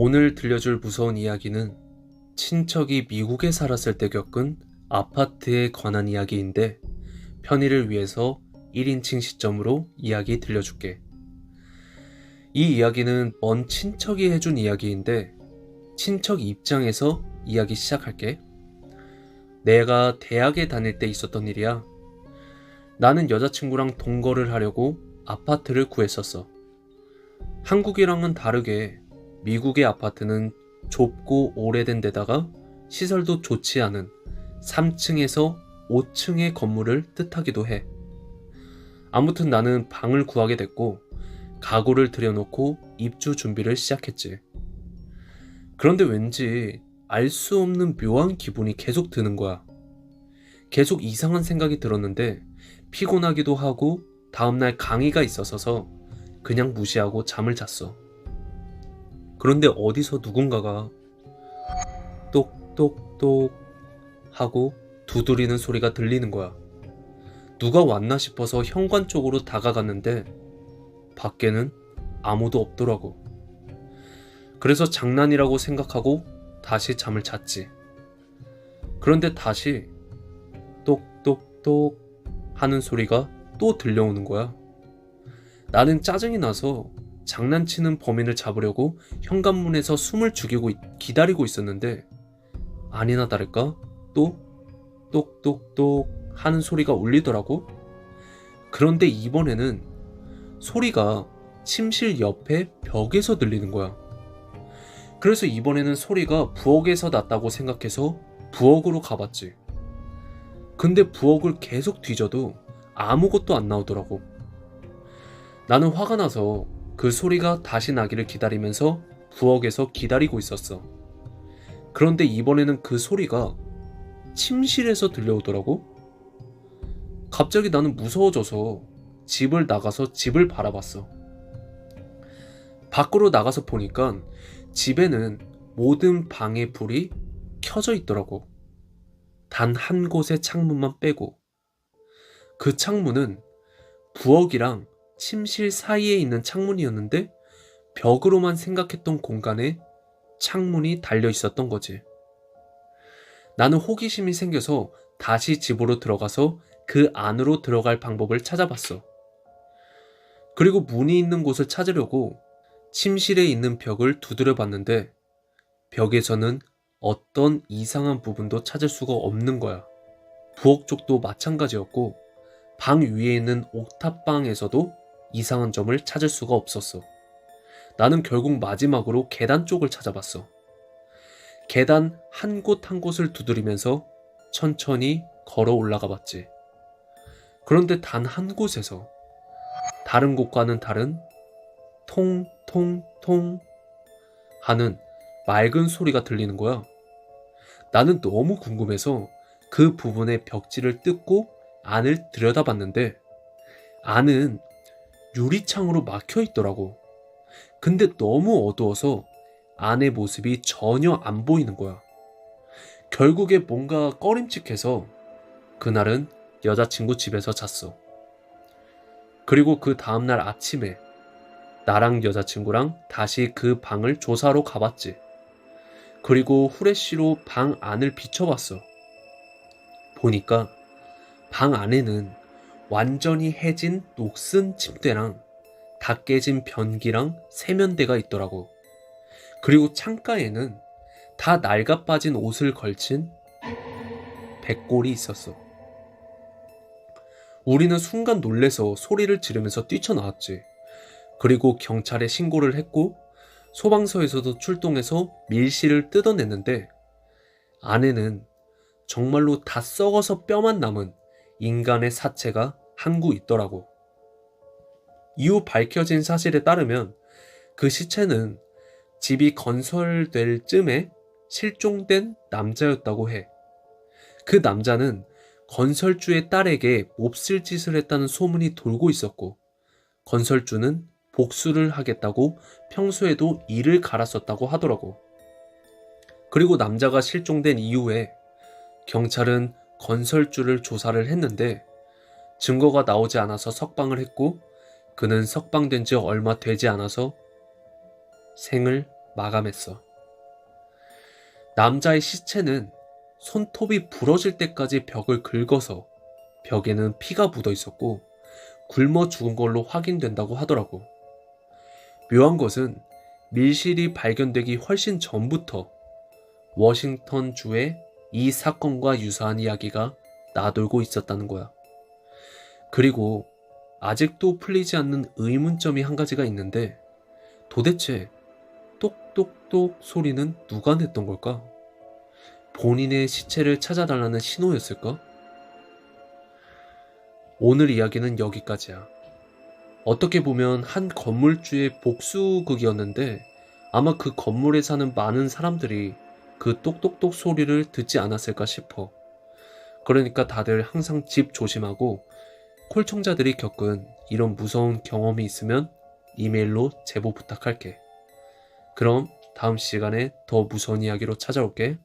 오늘 들려줄 무서운 이야기는 친척이 미국에 살았을 때 겪은 아파트에 관한 이야기인데 편의를 위해서 1인칭 시점으로 이야기 들려줄게. 이 이야기는 먼 친척이 해준 이야기인데 친척 입장에서 이야기 시작할게. 내가 대학에 다닐 때 있었던 일이야. 나는 여자친구랑 동거를 하려고 아파트를 구했었어. 한국이랑은 다르게 미국의 아파트는 좁고 오래된 데다가 시설도 좋지 않은 3층에서 5층의 건물을 뜻하기도 해. 아무튼 나는 방을 구하게 됐고 가구를 들여놓고 입주 준비를 시작했지. 그런데 왠지 알 수 없는 묘한 기분이 계속 드는 거야. 계속 이상한 생각이 들었는데 피곤하기도 하고 다음날 강의가 있어서 그냥 무시하고 잠을 잤어. 그런데 어디서 누군가가 똑똑똑 하고 두드리는 소리가 들리는 거야. 누가 왔나 싶어서 현관 쪽으로 다가갔는데 밖에는 아무도 없더라고. 그래서 장난이라고 생각하고 다시 잠을 잤지. 그런데 다시 똑똑똑 하는 소리가 또 들려오는 거야. 나는 짜증이 나서 장난치는 범인을 잡으려고 현관문에서 숨을 죽이고 기다리고 있었는데 아니나 다를까 또 똑똑똑 하는 소리가 울리더라고. 그런데 이번에는 소리가 침실 옆에 벽에서 들리는 거야. 그래서 이번에는 소리가 부엌에서 났다고 생각해서 부엌으로 가봤지. 근데 부엌을 계속 뒤져도 아무것도 안 나오더라고. 나는 화가 나서 그 소리가 다시 나기를 기다리면서 부엌에서 기다리고 있었어. 그런데 이번에는 그 소리가 침실에서 들려오더라고. 갑자기 나는 무서워져서 집을 나가서 집을 바라봤어. 밖으로 나가서 보니까 집에는 모든 방의 불이 켜져 있더라고. 단 한 곳의 창문만 빼고. 그 창문은 부엌이랑 침실 사이에 있는 창문이었는데 벽으로만 생각했던 공간에 창문이 달려 있었던 거지. 나는 호기심이 생겨서 다시 집으로 들어가서 그 안으로 들어갈 방법을 찾아봤어. 그리고 문이 있는 곳을 찾으려고 침실에 있는 벽을 두드려 봤는데 벽에서는 어떤 이상한 부분도 찾을 수가 없는 거야. 부엌 쪽도 마찬가지였고 방 위에 있는 옥탑방에서도 이상한 점을 찾을 수가 없었어. 나는 결국 마지막으로 계단 쪽을 찾아봤어. 계단 한 곳 한 곳을 두드리면서 천천히 걸어 올라가 봤지. 그런데 단 한 곳에서 다른 곳과는 다른 통통통 하는 맑은 소리가 들리는 거야. 나는 너무 궁금해서 그 부분의 벽지를 뜯고 안을 들여다봤는데 안은 유리창으로 막혀 있더라고. 근데 너무 어두워서 안의 모습이 전혀 안 보이는 거야. 결국에 뭔가 꺼림칙해서 그날은 여자친구 집에서 잤어. 그리고 그 다음날 아침에 나랑 여자친구랑 다시 그 방을 조사로 가봤지. 그리고 후레쉬로 방 안을 비춰봤어. 보니까 방 안에는 완전히 해진 녹슨 침대랑 다 깨진 변기랑 세면대가 있더라고. 그리고 창가에는 다 낡아 빠진 옷을 걸친 백골이 있었어. 우리는 순간 놀래서 소리를 지르면서 뛰쳐나왔지. 그리고 경찰에 신고를 했고 소방서에서도 출동해서 밀실을 뜯어냈는데 안에는 정말로 다 썩어서 뼈만 남은 인간의 사체가 한 구 있더라고. 이후 밝혀진 사실에 따르면 그 시체는 집이 건설될 쯤에 실종된 남자였다고 해. 그 남자는 건설주의 딸에게 몹쓸 짓을 했다는 소문이 돌고 있었고 건설주는 복수를 하겠다고 평소에도 이를 갈았었다고 하더라고. 그리고 남자가 실종된 이후에 경찰은 건설주를 조사를 했는데 증거가 나오지 않아서 석방을 했고 그는 석방된 지 얼마 되지 않아서 생을 마감했어. 남자의 시체는 손톱이 부러질 때까지 벽을 긁어서 벽에는 피가 묻어 있었고 굶어 죽은 걸로 확인된다고 하더라고. 묘한 것은 밀실이 발견되기 훨씬 전부터 워싱턴 주에 이 사건과 유사한 이야기가 나돌고 있었다는 거야. 그리고 아직도 풀리지 않는 의문점이 한 가지가 있는데 도대체 똑똑똑 소리는 누가 냈던 걸까? 본인의 시체를 찾아달라는 신호였을까? 오늘 이야기는 여기까지야. 어떻게 보면 한 건물주의 복수극이었는데 아마 그 건물에 사는 많은 사람들이 그 똑똑똑 소리를 듣지 않았을까 싶어. 그러니까 다들 항상 집 조심하고 콜청자들이 겪은 이런 무서운 경험이 있으면 이메일로 제보 부탁할게. 그럼 다음 시간에 더 무서운 이야기로 찾아올게.